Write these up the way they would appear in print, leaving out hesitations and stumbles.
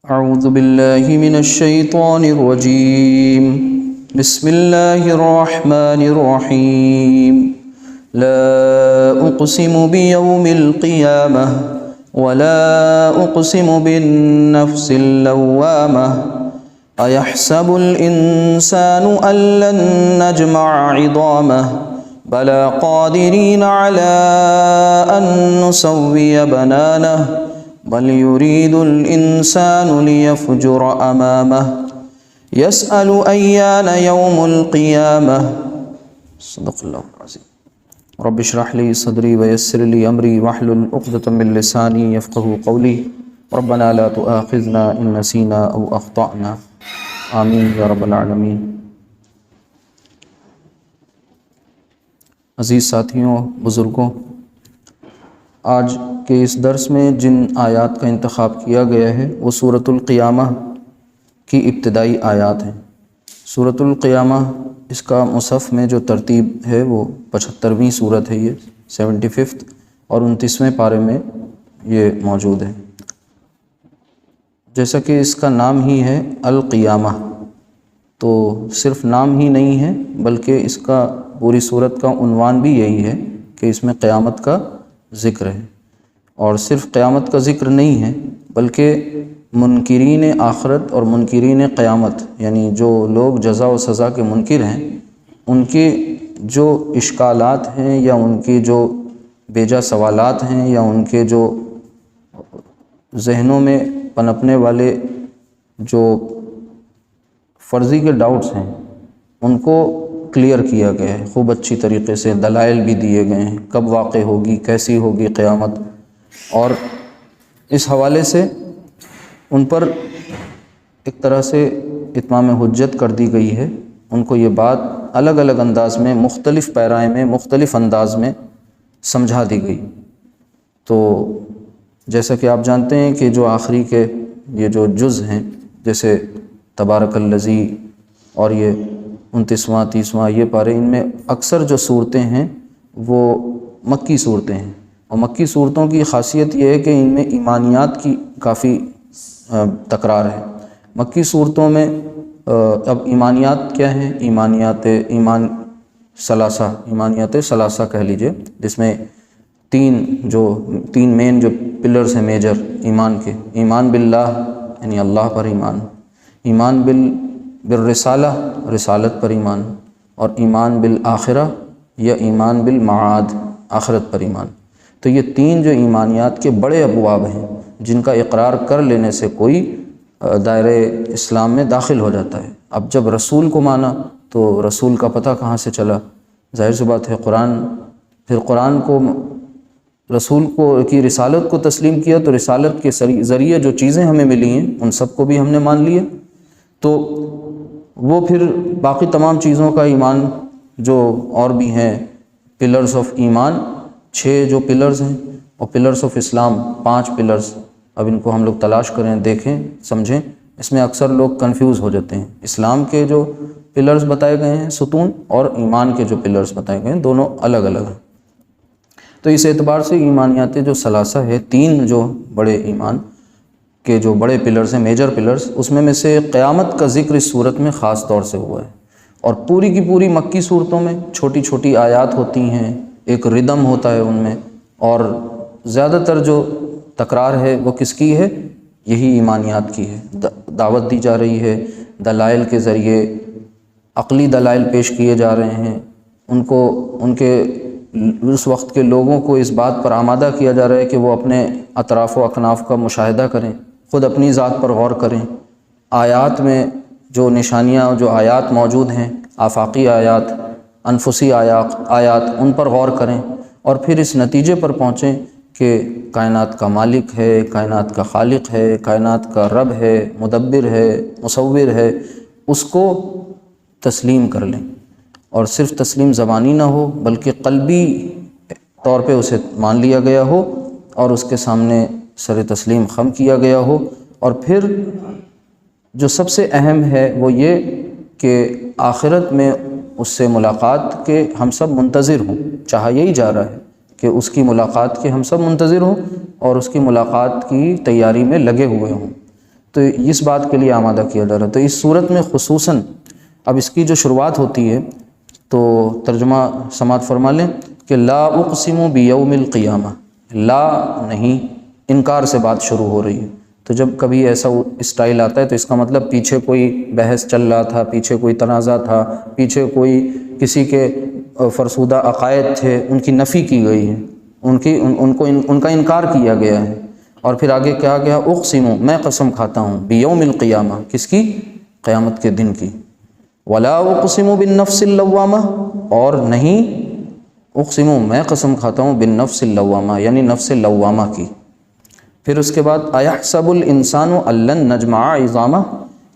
أعوذ بالله من الشيطان الرجيم. بسم الله الرحمن الرحيم. لا أقسم بيوم القيامة ولا أقسم بالنفس اللوامة أيحسب الإنسان أن لن نجمع عظامه بلى قادرين على أن نسوي بنانه بل يريد الإنسان ليفجر أمامه يسأل أيان يوم القيامة. صدق الله العظيم. رب اشرح لي صدري ويسر لي أمري واحلل عقدة من لساني يفقهوا قولي. ربنا لا تؤاخذنا إن نسينا أو أخطأنا. آمین یا رب العالمین. عزیز ساتھیوں، بزرگوں، آج کے اس درس میں جن آیات کا انتخاب کیا گیا ہے وہ سورۃ القیامہ کی ابتدائی آیات ہیں. سورۃ القیامہ اس کا مصحف میں جو ترتیب ہے وہ 75ویں سورت ہے، یہ 75 اور 29ویں پارے میں یہ موجود ہے. جیسا کہ اس کا نام ہی ہے القیامہ، تو صرف نام ہی نہیں ہے بلکہ اس کا پوری سورت کا عنوان بھی یہی ہے کہ اس میں قیامت کا ذکر ہے. اور صرف قیامت کا ذکر نہیں ہے بلکہ منکرین آخرت اور منکرین قیامت، یعنی جو لوگ جزا و سزا کے منکر ہیں، ان کے جو اشکالات ہیں یا ان کے جو بیجا سوالات ہیں یا ان کے جو ذہنوں میں پنپنے والے جو فرضی کے ڈاؤٹس ہیں ان کو کلیئر کیا گیا ہے. خوب اچھی طریقے سے دلائل بھی دیے گئے ہیں، کب واقع ہوگی، کیسی ہوگی قیامت، اور اس حوالے سے ان پر ایک طرح سے اتمام حجت کر دی گئی ہے. ان کو یہ بات الگ الگ انداز میں، مختلف پیرائے میں، مختلف انداز میں سمجھا دی گئی. تو جیسا کہ آپ جانتے ہیں کہ جو آخری کے یہ جو جز ہیں، جیسے تبارک الذی اور یہ 29واں 30واں یہ پارے، ان میں اکثر جو صورتیں ہیں وہ مکی صورتیں ہیں. اور مکی صورتوں کی خاصیت یہ ہے کہ ان میں ایمانیات کی کافی تکرار ہے. مکی صورتوں میں اب ایمانیات کیا ہیں؟ ایمانیات ثلاثہ کہہ لیجئے، جس میں تین مین جو پلرز ہیں میجر ایمان کے: ایمان باللہ یعنی اللہ پر ایمان، ایمان بالرسالہ رسالت پر ایمان، اور ایمان بالآخرہ یا ایمان بالمعاد آخرت پر ایمان. تو یہ تین جو ایمانیات کے بڑے ابواب ہیں جن کا اقرار کر لینے سے کوئی دائرہ اسلام میں داخل ہو جاتا ہے. اب جب رسول کو مانا تو رسول کا پتہ کہاں سے چلا؟ ظاہر سی بات ہے پھر قرآن کو، رسول کو کی رسالت کو تسلیم کیا تو رسالت کے ذریعے جو چیزیں ہمیں ملی ہیں ان سب کو بھی ہم نے مان لیا. تو وہ پھر باقی تمام چیزوں کا ایمان جو اور بھی ہیں، پلرز آف ایمان 6 جو پلرز ہیں، اور پلرز آف اسلام 5 پلرز. اب ان کو ہم لوگ تلاش کریں، دیکھیں، سمجھیں. اس میں اکثر لوگ کنفیوز ہو جاتے ہیں. اسلام کے جو پلرز بتائے گئے ہیں ستون، اور ایمان کے جو پلرز بتائے گئے ہیں دونوں الگ الگ ہیں. تو اس اعتبار سے ایمانیات جو ثلاثہ ہے، 3 جو بڑے ایمان کے جو بڑے پلرز ہیں، میجر پلرز، اس میں سے قیامت کا ذکر اس صورت میں خاص طور سے ہوا ہے. اور پوری کی پوری مکی صورتوں میں چھوٹی چھوٹی آیات ہوتی ہیں، ایک ردم ہوتا ہے ان میں، اور زیادہ تر جو تکرار ہے وہ کس کی ہے؟ یہی ایمانیات کی ہے. دعوت دی جا رہی ہے، دلائل کے ذریعے عقلی دلائل پیش کیے جا رہے ہیں. ان کے اس وقت کے لوگوں کو اس بات پر آمادہ کیا جا رہا ہے کہ وہ اپنے اطراف و اکناف کا مشاہدہ کریں، خود اپنی ذات پر غور کریں. آیات میں جو نشانیاں، جو آیات موجود ہیں، آفاقی آیات، انفسی آیات، ان پر غور کریں اور پھر اس نتیجے پر پہنچیں کہ کائنات کا مالک ہے، کائنات کا خالق ہے، کائنات کا رب ہے، مدبر ہے، مصور ہے. اس کو تسلیم کر لیں، اور صرف تسلیم زبانی نہ ہو بلکہ قلبی طور پہ اسے مان لیا گیا ہو اور اس کے سامنے سر تسلیم خم کیا گیا ہو. اور پھر جو سب سے اہم ہے وہ یہ کہ آخرت میں اس سے ملاقات کے ہم سب منتظر ہوں. چاہا یہی جا رہا ہے کہ اس کی ملاقات کے ہم سب منتظر ہوں اور اس کی ملاقات کی تیاری میں لگے ہوئے ہوں. تو اس بات کے لیے آمادہ کیا جا رہا ہے۔ تو اس صورت میں خصوصاً اب اس کی جو شروعات ہوتی ہے تو ترجمہ سماعت فرما لیں کہ لا اقسم بیوم القیامہ، لا نہیں، انکار سے بات شروع ہو رہی ہے۔ تو جب کبھی ایسا اسٹائل آتا ہے تو اس کا مطلب پیچھے کوئی بحث چل رہا تھا، پیچھے کوئی تنازع تھا، پیچھے کوئی کسی کے فرسودہ عقائد تھے، ان کی نفی کی گئی ہے، ان کا انکار کیا گیا ہے۔ اور پھر آگے کیا گیا، اقسم، میں قسم کھاتا ہوں، بیوم القیامہ، کس کی؟ قیامت کے دن کی۔ ولا اقسم بالنفس اللوامہ، اور نہیں اقسم، میں قسم کھاتا ہوں، بالنفس اللوامہ یعنی نفس لوامہ کی۔ پھر اس کے بعد ایحسب الانسان ان لن نجمع عظامہ،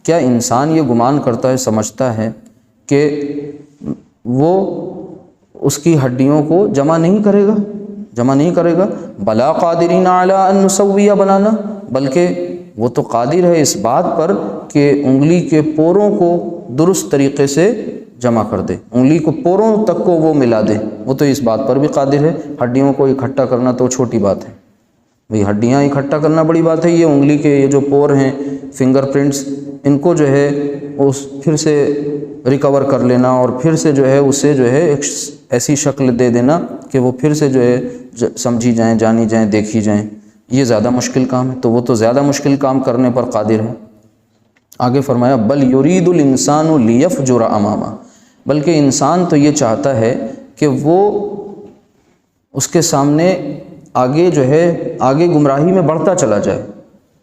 کیا انسان یہ گمان کرتا ہے، سمجھتا ہے کہ وہ اس کی ہڈیوں کو جمع نہیں کرے گا، بلا قادرین علی ان نسوی بنانا، بلکہ وہ تو قادر ہے اس بات پر کہ انگلی کے پوروں کو درست طریقے سے جمع کر دے، انگلی کو پوروں تک کو وہ ملا دے، وہ تو اس بات پر بھی قادر ہے۔ ہڈیوں کو اکٹھا کرنا تو چھوٹی بات ہے بھئی، ہڈیاں اکٹھا کرنا بڑی بات ہے، یہ انگلی کے یہ جو پور ہیں، فنگر پرنٹس، ان کو جو ہے اس پھر سے ریکور کر لینا اور پھر سے جو ہے اسے جو ہے ایک ایسی شکل دے دینا کہ وہ پھر سے جو ہے سمجھی جائیں، جانی جائیں، دیکھی جائیں، یہ زیادہ مشکل کام ہے، تو وہ تو زیادہ مشکل کام کرنے پر قادر ہے۔ آگے فرمایا بل یرید الانسان لیفجر امامہ، بلکہ انسان تو یہ چاہتا ہے کہ وہ اس کے سامنے آگے جو ہے آگے گمراہی میں بڑھتا چلا جائے،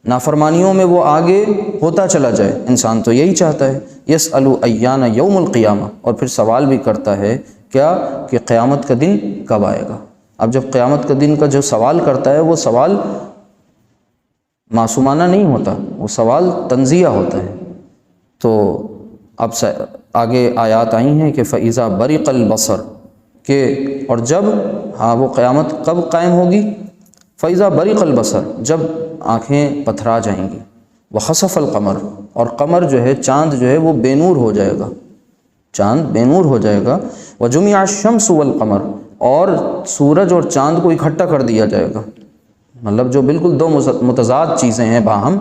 نافرمانیوں میں وہ آگے ہوتا چلا جائے، انسان تو یہی چاہتا ہے۔ یسأل ایان یوم القیامہ، اور پھر سوال بھی کرتا ہے کیا کہ قیامت کا دن کب آئے گا۔ اب جب قیامت کا دن کا جو سوال کرتا ہے وہ سوال معصومانہ نہیں ہوتا، وہ سوال تنزیہ ہوتا ہے۔ تو اب آگے آیات آئی ہیں کہ فَإِذَا بَرِقَ الْبَصَرُ، کہ اور جب وہ قیامت کب قائم ہوگی، فَإِذَا بَرِقَ الْبَصَرُ، جب آنکھیں پتھرا جائیں گی، وَخَسَفَ الْقَمَرُ، اور قمر جو ہے، چاند جو ہے وہ بے نور ہو جائے گا، چاند بے نور ہو جائے گا، وَجُمِعَ الشَّمْسُ وَالْقَمَرُ، اور سورج اور چاند کو اکٹھا کر دیا جائے گا۔ مطلب جو بالکل دو متضاد چیزیں ہیں باہم،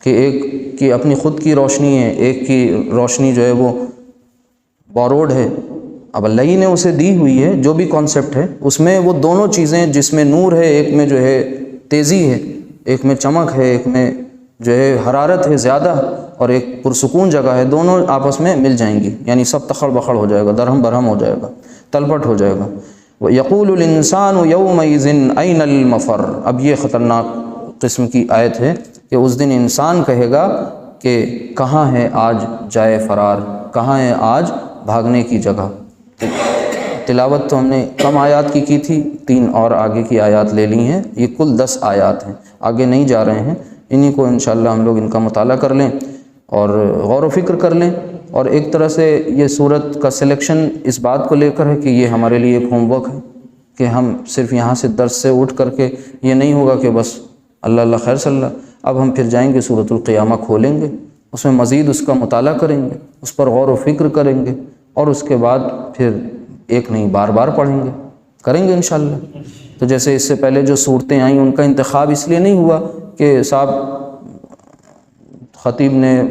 کہ ایک کی اپنی خود کی روشنی ہے، ایک کی روشنی جو ہے وہ بوروڈ ہے، اب اللہ ہی نے اسے دی ہوئی ہے، جو بھی کانسیپٹ ہے اس میں وہ دونوں چیزیں، جس میں نور ہے، ایک میں جو ہے تیزی ہے، ایک میں چمک ہے، ایک میں جو ہے حرارت ہے زیادہ، اور ایک پرسکون جگہ ہے، دونوں آپس میں مل جائیں گی، یعنی سب تخڑ بخڑ ہو جائے گا، درہم برہم ہو جائے گا، تلپٹ ہو جائے گا۔ وَيَقُولُ الْإِنسَانُ يَوْمَئِذٍ أَيْنَ الْمَفَرُّ، اب یہ خطرناک قسم کی آیت ہے کہ اس دن انسان کہے گا کہ کہاں ہے آج جائے فرار، کہاں ہے آج بھاگنے کی جگہ۔ تلاوت تو ہم نے کم آیات کی تھی، 3 اور آگے کی آیات لے لی ہیں، یہ کل 10 آیات ہیں، آگے نہیں جا رہے ہیں، انہی کو انشاءاللہ ہم لوگ ان کا مطالعہ کر لیں اور غور و فکر کر لیں۔ اور ایک طرح سے یہ صورت کا سلیکشن اس بات کو لے کر ہے کہ یہ ہمارے لیے ایک ہوم ورک ہے، کہ ہم صرف یہاں سے درس سے اٹھ کر کے یہ نہیں ہوگا کہ بس اللہ اللہ خیر صلی اللہ، اب ہم پھر جائیں گے سورۃ القیامہ کھولیں گے، اس میں مزید اس کا مطالعہ کریں گے، اس پر غور و فکر کریں گے، اور اس کے بعد پھر ایک نہیں بار بار پڑھیں گے، کریں گے انشاءاللہ۔ تو جیسے اس سے پہلے جو صورتیں آئیں ان کا انتخاب اس لیے نہیں ہوا کہ صاحب خطیب نے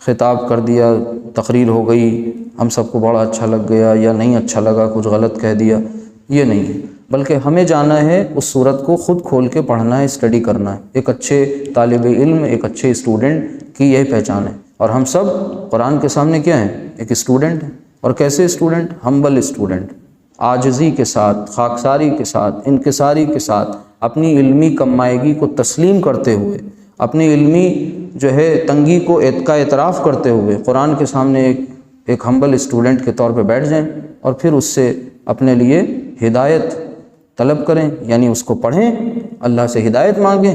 خطاب کر دیا، تقریر ہو گئی، ہم سب کو بڑا اچھا لگ گیا، یا نہیں اچھا لگا، کچھ غلط کہہ دیا، یہ نہیں ہے، بلکہ ہمیں جانا ہے اس صورت کو خود کھول کے پڑھنا ہے، اسٹڈی کرنا ہے۔ ایک اچھے طالب علم، ایک اچھے اسٹوڈنٹ کی یہی پہچان ہے، اور ہم سب قرآن کے سامنے کیا ہیں؟ ایک اسٹوڈنٹ ہیں، اور کیسے اسٹوڈنٹ؟ ہمبل اسٹوڈنٹ، عاجزی کے ساتھ، خاکساری کے ساتھ، انکساری کے ساتھ، اپنی علمی کمائیگی کو تسلیم کرتے ہوئے، اپنی علمی جو ہے تنگی کو کا اعتراف کرتے ہوئے قرآن کے سامنے ایک ہمبل اسٹوڈنٹ کے طور پہ بیٹھ جائیں، اور پھر اس سے اپنے لیے ہدایت طلب کریں، یعنی اس کو پڑھیں، اللہ سے ہدایت مانگیں،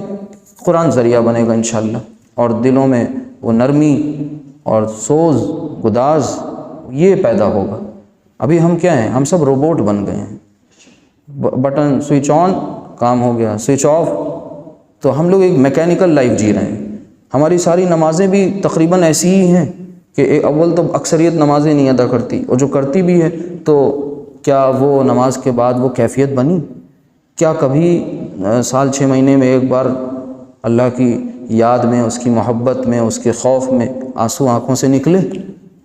قرآن ذریعہ بنے گا انشاءاللہ، اور دلوں میں وہ نرمی اور سوز گداز یہ پیدا ہوگا۔ ابھی ہم کیا ہیں؟ ہم سب روبوٹ بن گئے ہیں، بٹن سوئچ آن کام ہو گیا، سوئچ آف، تو ہم لوگ ایک میکینیکل لائف جی رہے ہیں۔ ہماری ساری نمازیں بھی تقریباً ایسی ہی ہیں کہ اول تو اکثریت نمازیں نہیں ادا کرتی، اور جو کرتی بھی ہے تو کیا وہ نماز کے بعد وہ کیفیت بنی؟ کیا کبھی سال 6 مہینے میں ایک بار اللہ کی یاد میں، اس کی محبت میں، اس کے خوف میں آنسو آنکھوں سے نکلے؟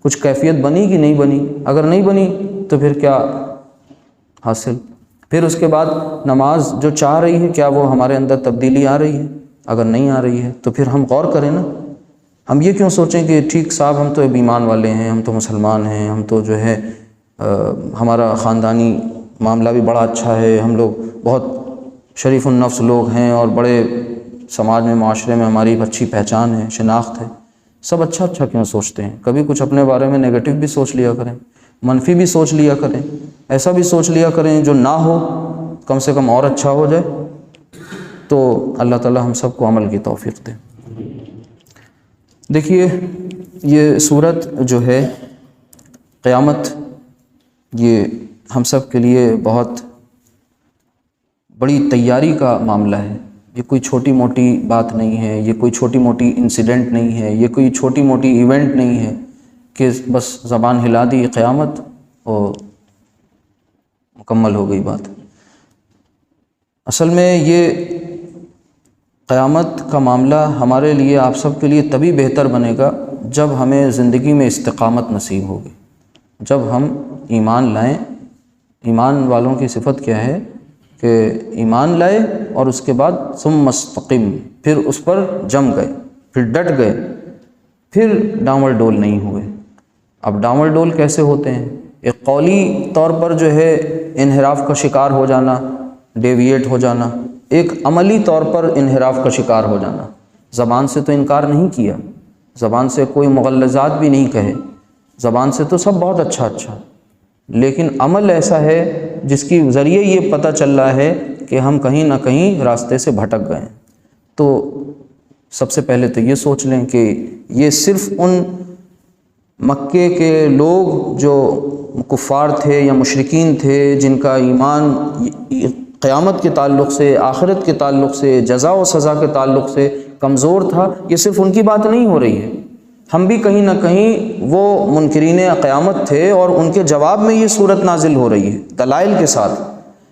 کچھ کیفیت بنی کہ نہیں بنی؟ اگر نہیں بنی تو پھر کیا حاصل؟ پھر اس کے بعد نماز جو چاہ رہی ہے، کیا وہ ہمارے اندر تبدیلی آ رہی ہے؟ اگر نہیں آ رہی ہے تو پھر ہم غور کریں نا. ہم یہ کیوں سوچیں کہ ٹھیک صاحب ہم تو ایمان والے ہیں، ہم تو مسلمان ہیں، ہم تو جو ہے ہمارا خاندانی معاملہ بھی بڑا اچھا ہے، ہم لوگ بہت شریف النفس لوگ ہیں اور بڑے سماج میں، معاشرے میں ہماری اچھی پہچان ہے، شناخت ہے. سب اچھا اچھا کیوں سوچتے ہیں؟ کبھی کچھ اپنے بارے میں نگیٹو بھی سوچ لیا کریں، منفی بھی سوچ لیا کریں، ایسا بھی سوچ لیا کریں جو نہ ہو، کم سے کم اور اچھا ہو جائے. تو اللہ تعالی ہم سب کو عمل کی توفیق دے. دیکھیے یہ صورت جو ہے قیامت، یہ ہم سب کے لیے بہت بڑی تیاری کا معاملہ ہے. یہ کوئی چھوٹی موٹی بات نہیں ہے، یہ کوئی چھوٹی موٹی انسیڈنٹ نہیں ہے، یہ کوئی چھوٹی موٹی ایونٹ نہیں ہے کہ بس زبان ہلا دی قیامت اور مکمل ہو گئی بات. اصل میں یہ قیامت کا معاملہ ہمارے لیے، آپ سب کے لیے تبھی بہتر بنے گا جب ہمیں زندگی میں استقامت نصیب ہوگی، جب ہم ایمان لائیں. ایمان والوں کی صفت کیا ہے کہ ایمان لائے اور اس کے بعد ثم استقم، پھر اس پر جم گئے، پھر ڈٹ گئے، پھر ڈاول ڈول نہیں ہوئے. اب ڈاول ڈول کیسے ہوتے ہیں؟ ایک قولی طور پر جو ہے انحراف کا شکار ہو جانا، ڈیویٹ ہو جانا، ایک عملی طور پر انحراف کا شکار ہو جانا. زبان سے تو انکار نہیں کیا، زبان سے کوئی مغلظات بھی نہیں کہے، زبان سے تو سب بہت اچھا اچھا، لیکن عمل ایسا ہے جس کی ذریعے یہ پتہ چل رہا ہے کہ ہم کہیں نہ کہیں راستے سے بھٹک گئے ہیں. تو سب سے پہلے تو یہ سوچ لیں کہ یہ صرف ان مکے کے لوگ جو کفار تھے یا مشرکین تھے، جن کا ایمان قیامت کے تعلق سے، آخرت کے تعلق سے، جزا و سزا کے تعلق سے کمزور تھا، یہ صرف ان کی بات نہیں ہو رہی ہے. ہم بھی کہیں نہ کہیں وہ منکرین قیامت تھے اور ان کے جواب میں یہ صورت نازل ہو رہی ہے دلائل کے ساتھ.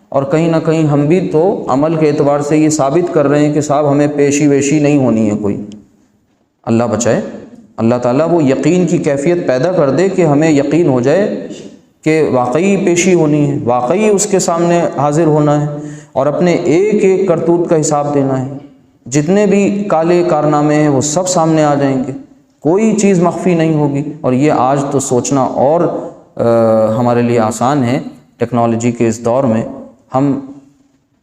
اور کہیں نہ کہیں ہم بھی تو عمل کے اعتبار سے یہ ثابت کر رہے ہیں کہ صاحب ہمیں پیشی ویشی نہیں ہونی ہے کوئی. اللہ بچائے. اللہ تعالیٰ وہ یقین کی کیفیت پیدا کر دے کہ ہمیں یقین ہو جائے کہ واقعی پیشی ہونی ہے، واقعی اس کے سامنے حاضر ہونا ہے اور اپنے ایک ایک کرتوت کا حساب دینا ہے. جتنے بھی کالے کارنامے ہیں وہ سب سامنے آ جائیں گے، کوئی چیز مخفی نہیں ہوگی. اور یہ آج تو سوچنا اور ہمارے لیے آسان ہے. ٹیکنالوجی کے اس دور میں ہم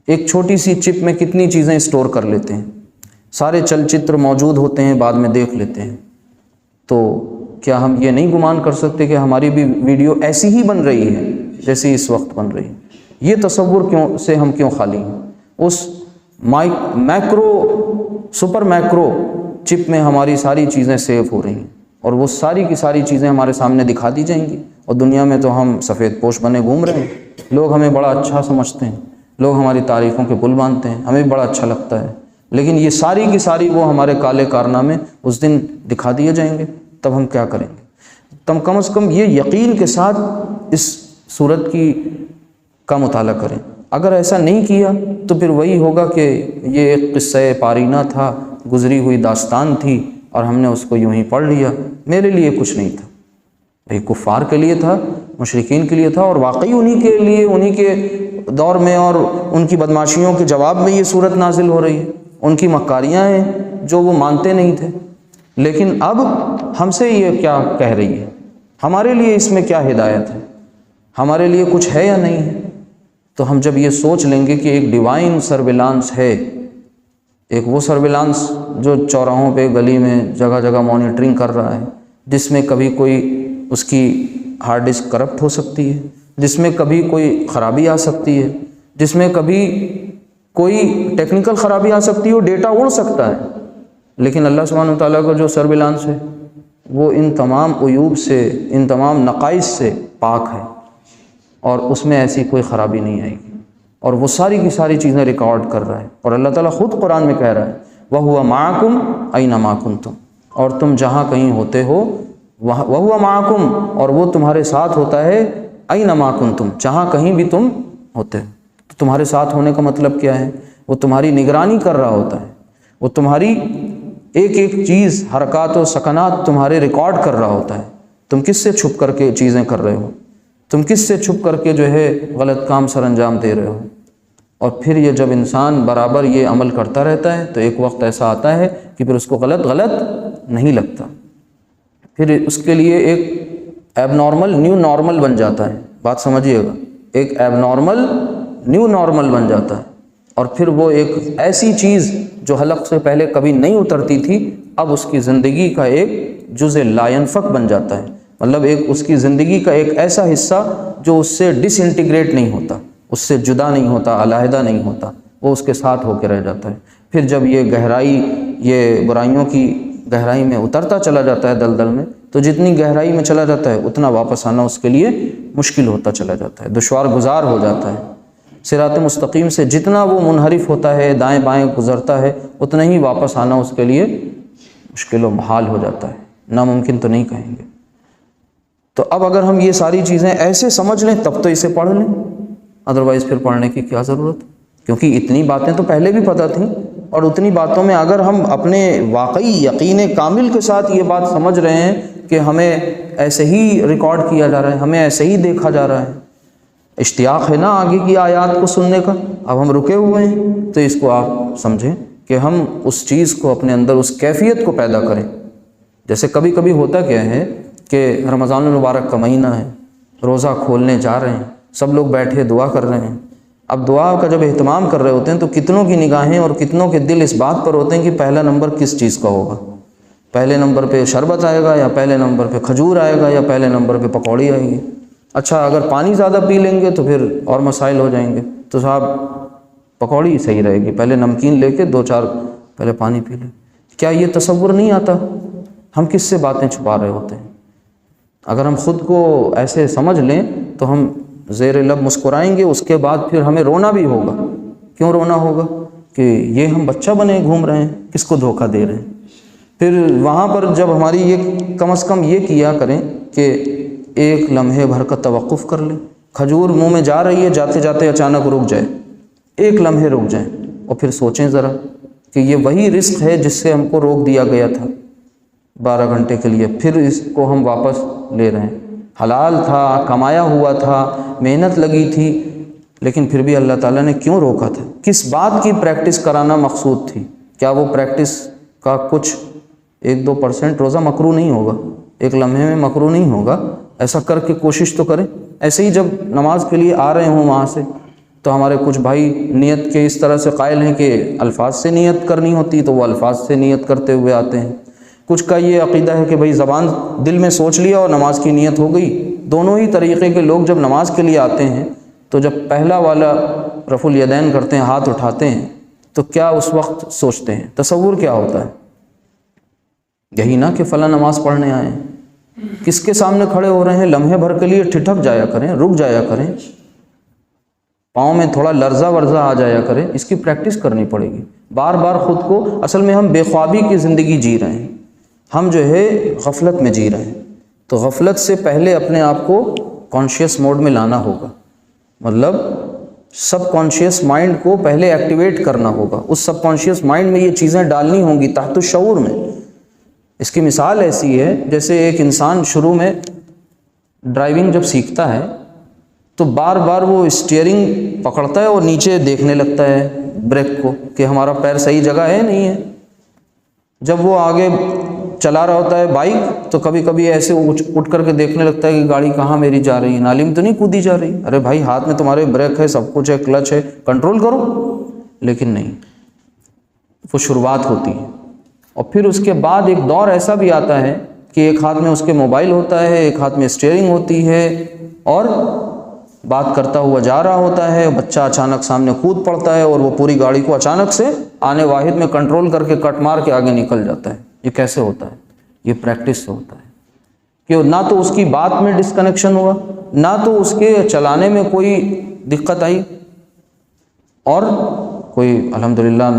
ایک چھوٹی سی چپ میں کتنی چیزیں اسٹور کر لیتے ہیں، سارے چل چتر موجود ہوتے ہیں، بعد میں دیکھ لیتے ہیں. تو کیا ہم یہ نہیں گمان کر سکتے کہ ہماری بھی ویڈیو ایسی ہی بن رہی ہے جیسی اس وقت بن رہی ہے؟ یہ تصور سے ہم کیوں خالی ہیں؟ اس میکرو سپر میکرو چپ میں ہماری ساری چیزیں سیو ہو رہی ہیں اور وہ ساری کی ساری چیزیں ہمارے سامنے دکھا دی جائیں گی. اور دنیا میں تو ہم سفید پوش بنے گھوم رہے ہیں، لوگ ہمیں بڑا اچھا سمجھتے ہیں، لوگ ہماری تعریفوں کے پل باندھتے ہیں، ہمیں بڑا اچھا لگتا ہے. لیکن یہ ساری کی ساری وہ ہمارے کالے کارنامے اس دن دکھا دیے جائیں گے، تب ہم کیا کریں گے؟ تم کم از کم یہ یقین کے ساتھ اس صورت کا مطالعہ کریں. اگر ایسا نہیں کیا تو پھر وہی ہوگا کہ یہ ایک قصہ پارینہ تھا، گزری ہوئی داستان تھی اور ہم نے اس کو یوں ہی پڑھ لیا، میرے لیے کچھ نہیں تھا. بھئی کفار کے لیے تھا، مشرکین کے لیے تھا، اور واقعی انہی کے لیے، انہی کے دور میں اور ان کی بدماشیوں کے جواب میں یہ صورت نازل ہو رہی ہے. ان کی مکاریاں ہیں جو وہ مانتے نہیں تھے. لیکن اب ہم سے یہ کیا کہہ رہی ہے؟ ہمارے لیے اس میں کیا ہدایت ہے؟ ہمارے لیے کچھ ہے یا نہیں ہے؟ تو ہم جب یہ سوچ لیں گے کہ ایک ڈیوائن سرویلانس ہے، ایک وہ سرویلانس جو چوراہوں پہ، گلی میں، جگہ جگہ مانیٹرنگ کر رہا ہے، جس میں کبھی کوئی اس کی ہارڈ ڈسک کرپٹ ہو سکتی ہے، جس میں کبھی کوئی خرابی آ سکتی ہے، جس میں کبھی کوئی ٹیکنیکل خرابی آ سکتی ہے، ڈیٹا اڑ سکتا ہے. لیکن اللہ سبحانہ وتعالیٰ کا جو سرویلانس ہے وہ ان تمام عیوب سے، ان تمام نقائص سے پاک ہے اور اس میں ایسی کوئی خرابی نہیں آئے گی. اور وہ ساری کی ساری چیزیں ریکارڈ کر رہا ہے. اور اللہ تعالیٰ خود قرآن میں کہہ رہا ہے وَهُوَ مَعَكُمْ أَيْنَمَا كُنْتُمْ، اور تم جہاں کہیں ہوتے ہو، وَهُوَ مَعَكُمْ، اور وہ تمہارے ساتھ ہوتا ہے، أَيْنَمَا كُنْتُمْ، جہاں کہیں بھی تم ہوتے ہو. تو تمہارے ساتھ ہونے کا مطلب کیا ہے؟ وہ تمہاری نگرانی کر رہا ہوتا ہے، وہ تمہاری ایک ایک چیز، حرکات و سکنات تمہارے ریکارڈ کر رہا ہوتا ہے. تم کس سے چھپ کر کے چیزیں کر رہے ہو، تم کس سے چھپ کر کے جو ہے غلط کام سر انجام دے رہے ہو. اور پھر یہ جب انسان برابر یہ عمل کرتا رہتا ہے تو ایک وقت ایسا آتا ہے کہ پھر اس کو غلط نہیں لگتا، پھر اس کے لیے ایک ایب نارمل نیو نارمل بن جاتا ہے. بات سمجھیے گا، ایک ایب نارمل نیو نارمل بن جاتا ہے. اور پھر وہ ایک ایسی چیز جو حلق سے پہلے کبھی نہیں اترتی تھی، اب اس کی زندگی کا ایک جزء لا ینفک بن جاتا ہے. مطلب ایک اس کی زندگی کا ایک ایسا حصہ جو اس سے ڈس انٹیگریٹ نہیں ہوتا، اس سے جدا نہیں ہوتا، علیحدہ نہیں ہوتا، وہ اس کے ساتھ ہو کے رہ جاتا ہے. پھر جب یہ گہرائی، یہ برائیوں کی گہرائی میں اترتا چلا جاتا ہے دلدل میں، تو جتنی گہرائی میں چلا جاتا ہے اتنا واپس آنا اس کے لیے مشکل ہوتا چلا جاتا ہے، دشوار گزار ہو جاتا ہے. صراط مستقیم سے جتنا وہ منحرف ہوتا ہے، دائیں بائیں گزرتا ہے، اتنا ہی واپس آنا اس کے لیے مشکل و محال ہو جاتا ہے. ناممکن تو نہیں کہیں گے. تو اب اگر ہم یہ ساری چیزیں ایسے سمجھ لیں تب تو اسے پڑھ لیں، ادروائز پھر پڑھنے کی کیا ضرورت، کیونکہ اتنی باتیں تو پہلے بھی پتہ تھیں. اور اتنی باتوں میں اگر ہم اپنے واقعی یقین کامل کے ساتھ یہ بات سمجھ رہے ہیں کہ ہمیں ایسے ہی ریکارڈ کیا جا رہا ہے، ہمیں ایسے ہی دیکھا جا رہا ہے، اشتیاق ہے نا آگے کی آیات کو سننے کا، اب ہم رکے ہوئے ہیں، تو اس کو آپ سمجھیں کہ ہم اس چیز کو اپنے اندر، اس کیفیت کو پیدا کریں. جیسے کبھی کبھی ہوتا کیا ہے کہ رمضان المبارک کا مہینہ ہے، روزہ کھولنے جا رہے ہیں، سب لوگ بیٹھے دعا کر رہے ہیں. اب دعا کا جب اہتمام کر رہے ہوتے ہیں تو کتنوں کی نگاہیں اور کتنوں کے دل اس بات پر ہوتے ہیں کہ پہلا نمبر کس چیز کا ہوگا، پہلے نمبر پہ شربت آئے گا، یا پہلے نمبر پہ کھجور آئے گا، یا پہلے نمبر پہ پکوڑی آئے گی. اچھا اگر پانی زیادہ پی لیں گے تو پھر اور مسائل ہو جائیں گے، تو صاحب پکوڑی ہی صحیح رہے گی، پہلے نمکین لے کے 2-4 پہلے پانی پی لیں. کیا یہ تصور نہیں آتا ہم کس سے باتیں چھپا رہے ہوتے ہیں؟ اگر ہم خود کو ایسے سمجھ لیں تو ہم زیر لب مسکرائیں گے، اس کے بعد پھر ہمیں رونا بھی ہوگا. کیوں رونا ہوگا؟ کہ یہ ہم بچہ بنے گھوم رہے ہیں، کس کو دھوکہ دے رہے ہیں. پھر وہاں پر جب ہماری یہ کم از کم یہ کیا کریں کہ ایک لمحے بھر کا توقف کر لیں. کھجور منہ میں جا رہی ہے، جاتے جاتے اچانک رک جائے، ایک لمحے رک جائیں اور پھر سوچیں ذرا کہ یہ وہی رزق ہے جس سے ہم کو روک دیا گیا تھا 12 گھنٹے کے لیے، پھر اس کو ہم واپس لے رہے ہیں. حلال تھا، کمایا ہوا تھا، محنت لگی تھی، لیکن پھر بھی اللہ تعالیٰ نے کیوں روکا تھا؟ کس بات کی پریکٹس کرانا مقصود تھی؟ کیا وہ پریکٹس کا کچھ 1-2% روزہ مکروہ نہیں ہوگا، ایک لمحے میں مکروہ نہیں ہوگا؟ ایسا کر کے کوشش تو کریں. ایسے ہی جب نماز کے لیے آ رہے ہوں وہاں سے، تو ہمارے کچھ بھائی نیت کے اس طرح سے قائل ہیں کہ الفاظ سے نیت کرنی ہوتی تو وہ الفاظ سے نیت کرتے ہوئے آتے ہیں. کچھ کا یہ عقیدہ ہے کہ بھئی زبان دل میں سوچ لیا اور نماز کی نیت ہو گئی. دونوں ہی طریقے کے لوگ جب نماز کے لیے آتے ہیں تو جب پہلا والا رفع الیدین کرتے ہیں، ہاتھ اٹھاتے ہیں، تو کیا اس وقت سوچتے ہیں؟ تصور کیا ہوتا ہے؟ یہی نا کہ فلاں نماز پڑھنے آئے ہیں. کس کے سامنے کھڑے ہو رہے ہیں؟ لمحے بھر کے لیے ٹھٹک جایا کریں، رک جایا کریں، پاؤں میں تھوڑا لرزہ ورزہ آ جایا کرے. اس کی پریکٹس کرنی پڑے گی بار بار خود کو. اصل میں ہم بے خوابی کی زندگی جی رہے ہیں، ہم جو ہے غفلت میں جی رہے ہیں. تو غفلت سے پہلے اپنے آپ کو کانشیس موڈ میں لانا ہوگا، مطلب سب کانشیس مائنڈ کو پہلے ایکٹیویٹ کرنا ہوگا. اس سب کانشیس مائنڈ میں یہ چیزیں ڈالنی ہوں گی تحت الشعور میں. اس کی مثال ایسی ہے جیسے ایک انسان شروع میں ڈرائیونگ جب سیکھتا ہے تو بار بار وہ اسٹیئرنگ پکڑتا ہے اور نیچے دیکھنے لگتا ہے بریک کو کہ ہمارا پیر صحیح جگہ ہے نہیں ہے. جب وہ آگے چلا رہا ہوتا ہے بائک تو کبھی کبھی ایسے اٹھ کر کے دیکھنے لگتا ہے کہ گاڑی کہاں میری جا رہی ہے، نالی میں تو نہیں کودی جا رہی. ارے بھائی ہاتھ میں تمہارے بریک ہے، سب کچھ ہے، کلچ ہے، کنٹرول کرو. لیکن نہیں، وہ شروعات ہوتی ہے. اور پھر اس کے بعد ایک دور ایسا بھی آتا ہے کہ ایک ہاتھ میں اس کے موبائل ہوتا ہے، ایک ہاتھ میں اسٹیئرنگ ہوتی ہے، اور بات کرتا ہوا جا رہا ہوتا ہے. بچہ اچانک سامنے کود پڑتا ہے اور وہ پوری گاڑی کو اچانک سے آنے واحد میں کنٹرول کر کے کٹ مار کے آگے نکل جاتا ہے. یہ کیسے ہوتا ہے؟ یہ پریکٹس سے ہوتا ہے کہ نہ تو اس کی بات میں ڈسکنیکشن ہوا، نہ تو اس کے چلانے میں کوئی دقت آئی، اور کوئی الحمدللہ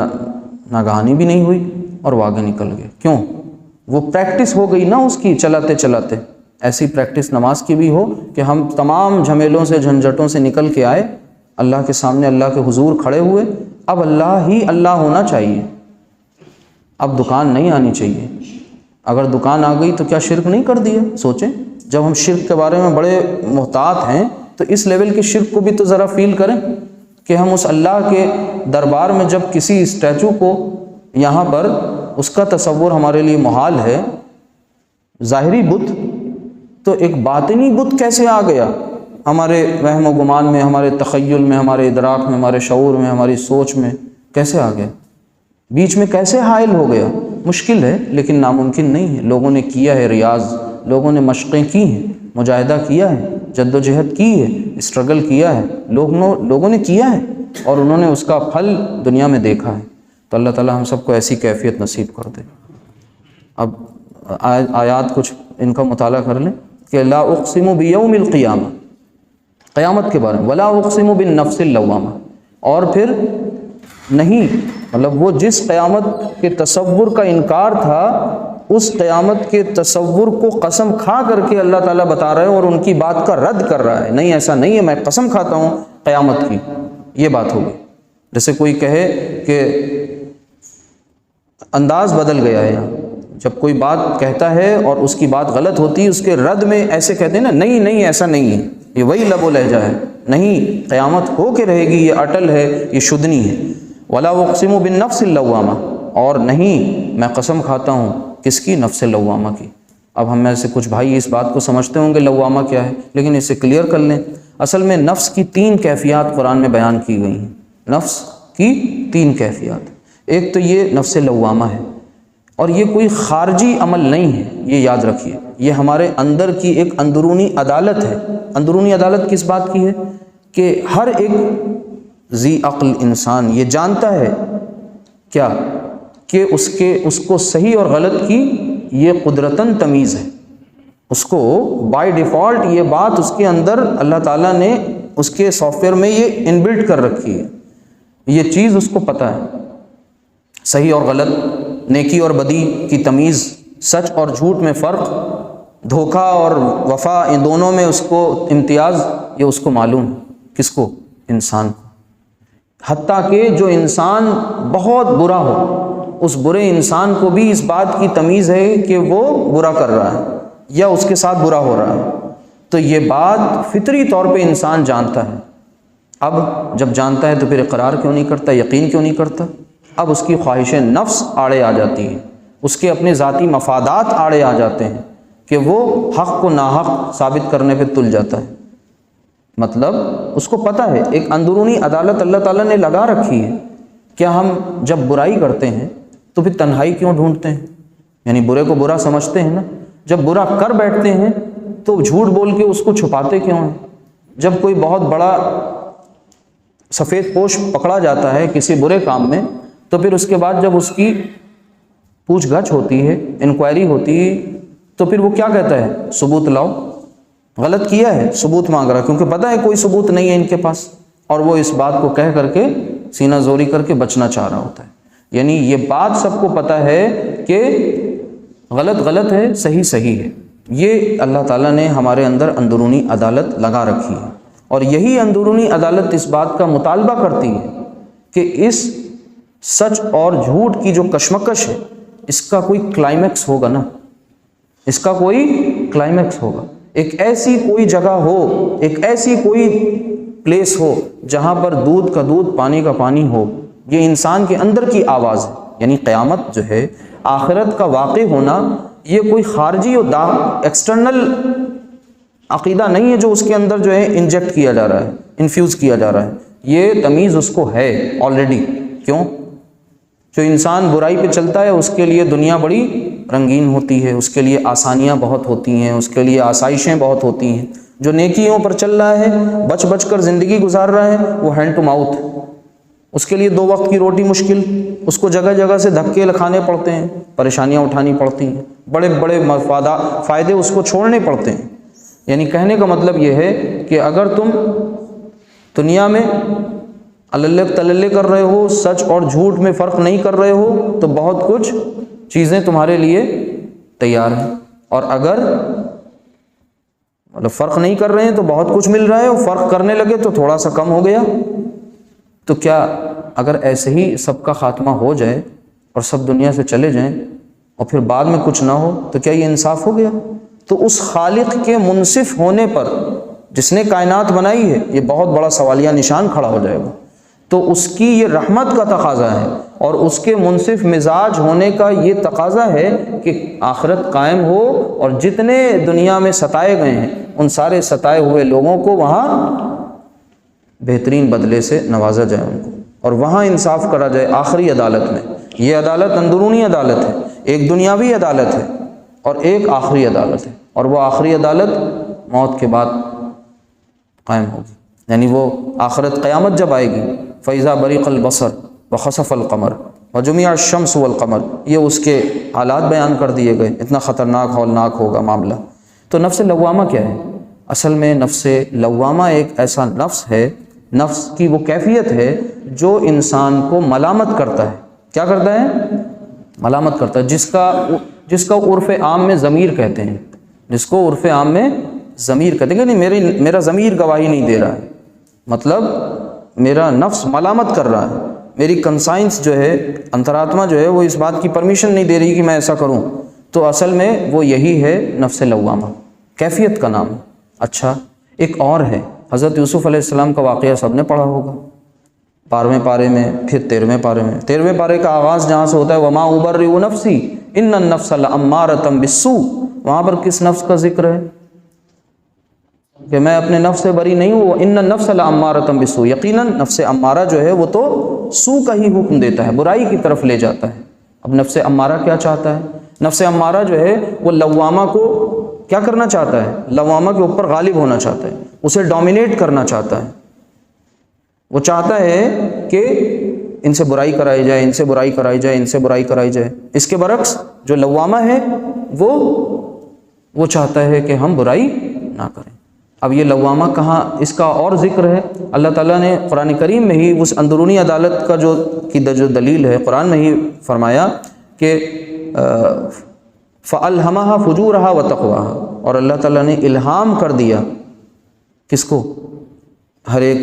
ناگہانی بھی نہیں ہوئی، اور وہ آگے نکل گئے. کیوں؟ وہ پریکٹس ہو گئی نا اس کی چلاتے چلاتے. ایسی پریکٹس نماز کی بھی ہو کہ ہم تمام جھمیلوں سے جھنجھٹوں سے نکل کے آئے، اللہ کے سامنے اللہ کے حضور کھڑے ہوئے. اب اللہ ہی اللہ ہونا چاہیے، اب دکان نہیں آنی چاہیے. اگر دکان آ گئی تو کیا شرک نہیں کر دیا؟ سوچیں، جب ہم شرک کے بارے میں بڑے محتاط ہیں تو اس لیول کے شرک کو بھی تو ذرا فیل کریں کہ ہم اس اللہ کے دربار میں جب کسی اسٹیچو کو یہاں پر اس کا تصور ہمارے لیے محال ہے، ظاہری بت، تو ایک باطنی بت کیسے آ گیا ہمارے وہم و گمان میں، ہمارے تخیل میں، ہمارے ادراک میں، ہمارے شعور میں، ہماری سوچ میں کیسے آ گیا؟ بیچ میں کیسے حائل ہو گیا؟ مشکل ہے لیکن ناممکن نہیں ہے. لوگوں نے کیا ہے ریاض، لوگوں نے مشقیں کی ہیں، مجاہدہ کیا ہے، جد و جہد کی ہے، اسٹرگل کیا ہے، لوگوں نے کیا ہے اور انہوں نے اس کا پھل دنیا میں دیکھا ہے. تو اللہ تعالی ہم سب کو ایسی کیفیت نصیب کر دے. اب آیات کچھ ان کا مطالعہ کر لیں کہ لا اقسم بیوم القیامہ، قیامت کے بارے میں، ولا اقسم بالنفس اللوامہ، اور پھر نہیں، مطلب وہ جس قیامت کے تصور کا انکار تھا اس قیامت کے تصور کو قسم کھا کر کے اللہ تعالیٰ بتا رہے ہیں اور ان کی بات کا رد کر رہا ہے. نہیں ایسا نہیں ہے، میں قسم کھاتا ہوں قیامت کی. یہ بات ہوگی. جیسے کوئی کہے کہ انداز بدل گیا ہے، یہاں جب کوئی بات کہتا ہے اور اس کی بات غلط ہوتی ہے اس کے رد میں ایسے کہتے ہیں نا، نہیں نہیں ایسا نہیں ہے، یہ وہی لب و لہجہ ہے، نہیں قیامت ہو کے رہے گی، یہ اٹل ہے، یہ شدنی ہے. ولا اقسم بالنفس اللوامہ، اور نہیں میں قسم کھاتا ہوں کس کی؟ نفس لوامہ کی. اب ہم میں سے کچھ بھائی اس بات کو سمجھتے ہوں گے لوامہ کیا ہے، لیکن اسے کلیئر کر لیں. اصل میں نفس کی 3 کیفیات قرآن میں بیان کی گئی ہیں. نفس کی 3 کیفیات. ایک تو یہ نفس لوامہ ہے، اور یہ کوئی خارجی عمل نہیں ہے، یہ یاد رکھیے، یہ ہمارے اندر کی ایک اندرونی عدالت ہے. اندرونی عدالت کس بات کی ہے؟ کہ ہر ایک ذی عقل انسان یہ جانتا ہے کیا کہ اس کو صحیح اور غلط کی یہ قدرتاً تمیز ہے. اس کو بائی ڈیفالٹ یہ بات اس کے اندر اللہ تعالیٰ نے اس کے سافٹ ویئر میں یہ انبلٹ کر رکھی ہے، یہ چیز اس کو پتہ ہے. صحیح اور غلط، نیکی اور بدی کی تمیز، سچ اور جھوٹ میں فرق، دھوکہ اور وفا، ان دونوں میں اس کو امتیاز، یہ اس کو معلوم ہے. کس کو؟ انسان کو. حتیٰ کہ جو انسان بہت برا ہو، اس برے انسان کو بھی اس بات کی تمیز ہے کہ وہ برا کر رہا ہے یا اس کے ساتھ برا ہو رہا ہے. تو یہ بات فطری طور پہ انسان جانتا ہے. اب جب جانتا ہے تو پھر اقرار کیوں نہیں کرتا، یقین کیوں نہیں کرتا؟ اب اس کی خواہش نفس آڑے آ جاتی ہے، اس کے اپنے ذاتی مفادات آڑے آ جاتے ہیں کہ وہ حق کو ناحق ثابت کرنے پہ تل جاتا ہے. مطلب اس کو پتہ ہے، ایک اندرونی عدالت اللہ تعالیٰ نے لگا رکھی ہے. کیا ہم جب برائی کرتے ہیں تو پھر تنہائی کیوں ڈھونڈتے ہیں؟ یعنی برے کو برا سمجھتے ہیں نا. جب برا کر بیٹھتے ہیں تو جھوٹ بول کے اس کو چھپاتے کیوں ہیں؟ جب کوئی بہت بڑا سفید پوش پکڑا جاتا ہے کسی برے کام میں تو پھر اس کے بعد جب اس کی پوچھ گچھ ہوتی ہے، انکوائری ہوتی ہے، تو پھر وہ کیا کہتا ہے؟ ثبوت لاؤ. غلط کیا ہے، ثبوت مانگ رہا ہے، کیونکہ پتہ ہے کوئی ثبوت نہیں ہے ان کے پاس، اور وہ اس بات کو کہہ کر کے سینہ زوری کر کے بچنا چاہ رہا ہوتا ہے. یعنی یہ بات سب کو پتہ ہے کہ غلط غلط ہے، صحیح صحیح ہے. یہ اللہ تعالیٰ نے ہمارے اندر اندرونی عدالت لگا رکھی ہے، اور یہی اندرونی عدالت اس بات کا مطالبہ کرتی ہے کہ اس سچ اور جھوٹ کی جو کشمکش ہے اس کا کوئی کلائمیکس ہوگا نا، اس کا کوئی کلائمیکس ہوگا. ایک ایسی کوئی جگہ ہو، ایک ایسی کوئی پلیس ہو جہاں پر دودھ کا دودھ پانی کا پانی ہو. یہ انسان کے اندر کی آواز ہے. یعنی قیامت جو ہے، آخرت کا واقع ہونا، یہ کوئی خارجی اور ایکسٹرنل عقیدہ نہیں ہے جو اس کے اندر جو ہے انجیکٹ کیا جا رہا ہے، انفیوز کیا جا رہا ہے. یہ تمیز اس کو ہے آلریڈی. کیوں؟ جو انسان برائی پہ چلتا ہے اس کے لیے دنیا بڑی رنگین ہوتی ہے، اس کے لیے آسانیاں بہت ہوتی ہیں، اس کے لیے آسائشیں بہت ہوتی ہیں. جو نیکیوں پر چل رہا ہے، بچ بچ کر زندگی گزار رہا ہے، وہ ہینڈ ٹو ماؤتھ، اس کے لیے 2 وقت کی روٹی مشکل، اس کو جگہ جگہ سے دھکے کھانے پڑتے ہیں، پریشانیاں اٹھانی پڑتی ہیں، بڑے بڑے فائدے اس کو چھوڑنے پڑتے ہیں. یعنی کہنے کا مطلب یہ ہے کہ اگر تم دنیا میں اللہ تللے کر رہے ہو، سچ اور جھوٹ میں فرق نہیں کر رہے ہو، تو بہت کچھ چیزیں تمہارے لیے تیار ہیں. اور اگر مطلب فرق نہیں کر رہے ہیں تو بہت کچھ مل رہا ہے، اور فرق کرنے لگے تو تھوڑا سا کم ہو گیا. تو کیا اگر ایسے ہی سب کا خاتمہ ہو جائے اور سب دنیا سے چلے جائیں اور پھر بعد میں کچھ نہ ہو تو کیا یہ انصاف ہو گیا؟ تو اس خالق کے منصف ہونے پر جس نے کائنات بنائی ہے یہ بہت بڑا سوالیہ نشان کھڑا ہو جائے گا۔ تو اس کی یہ رحمت کا تقاضا ہے اور اس کے منصف مزاج ہونے کا یہ تقاضا ہے کہ آخرت قائم ہو اور جتنے دنیا میں ستائے گئے ہیں ان سارے ستائے ہوئے لوگوں کو وہاں بہترین بدلے سے نوازا جائے ان کو، اور وہاں انصاف کرا جائے آخری عدالت میں۔ یہ عدالت اندرونی عدالت ہے، ایک دنیاوی عدالت ہے اور ایک آخری عدالت ہے، اور وہ آخری عدالت موت کے بعد قائم ہوگی، یعنی وہ آخرت قیامت جب آئے گی فَإِذَا بَرِقَ الْبَصَرُ وَخَسَفَ الْقَمَرُ وَجُمِعَ الشَّمْسُ وَالْقَمَرُ، یہ اس کے حالات بیان کر دیے گئے، اتنا خطرناک ہولناک ہوگا معاملہ۔ تو نفس لوامہ کیا ہے؟ اصل میں نفس لوامہ ایک ایسا نفس ہے، نفس کی وہ کیفیت ہے جو انسان کو ملامت کرتا ہے۔ کیا کرتا ہے؟ ملامت کرتا ہے، جس کا عرف عام میں ضمیر کہتے ہیں، جس کو عرف عام میں ضمیر کہتے ہیں کہ نہیں میرا ضمیر گواہی نہیں دے رہا ہے، مطلب میرا نفس ملامت کر رہا ہے، میری کنسائنس جو ہے، انترآتما جو ہے وہ اس بات کی پرمیشن نہیں دے رہی کہ میں ایسا کروں۔ تو اصل میں وہ یہی ہے نفس لوامہ، کیفیت کا نام ہے۔ اچھا ایک اور ہے، حضرت یوسف علیہ السلام کا واقعہ سب نے پڑھا ہوگا، 12ویں پارے میں، پھر 13ویں پارے میں۔ 13ویں پارے کا آغاز جہاں سے ہوتا ہے وَمَا أُبَرِّئُ نَفْسِي إِنَّ النَّفْسَ لَأَمَّارَةٌ بِالسُّوءِ، وہاں پر کس نفس کا ذکر ہے کہ میں اپنے نفس سے بری نہیں ہوں؟ ان النفس لامارۃ بالسوء، یقیناً نفس امارہ جو ہے وہ تو سوء کا ہی حکم دیتا ہے، برائی کی طرف لے جاتا ہے۔ اب نفس امارہ کیا چاہتا ہے؟ نفس امارہ جو ہے وہ لوامہ کو کیا کرنا چاہتا ہے؟ لوامہ کے اوپر غالب ہونا چاہتا ہے، اسے ڈومینیٹ کرنا چاہتا ہے۔ وہ چاہتا ہے کہ ان سے برائی کرائی جائے، ان سے برائی کرائی جائے، ان سے برائی کرائی جائے۔ اس کے برعکس جو لوامہ ہے وہ چاہتا ہے کہ ہم برائی نہ کریں۔ اب یہ لوامہ کہاں اس کا اور ذکر ہے؟ اللہ تعالیٰ نے قرآن کریم میں ہی اس اندرونی عدالت کا جو دلیل ہے قرآن میں ہی فرمایا کہ فَأَلْهَمَهَا فُجُورَهَا وَتَقْوَاهَا، اور اللہ تعالیٰ نے الہام کر دیا کس کو؟ ہر ایک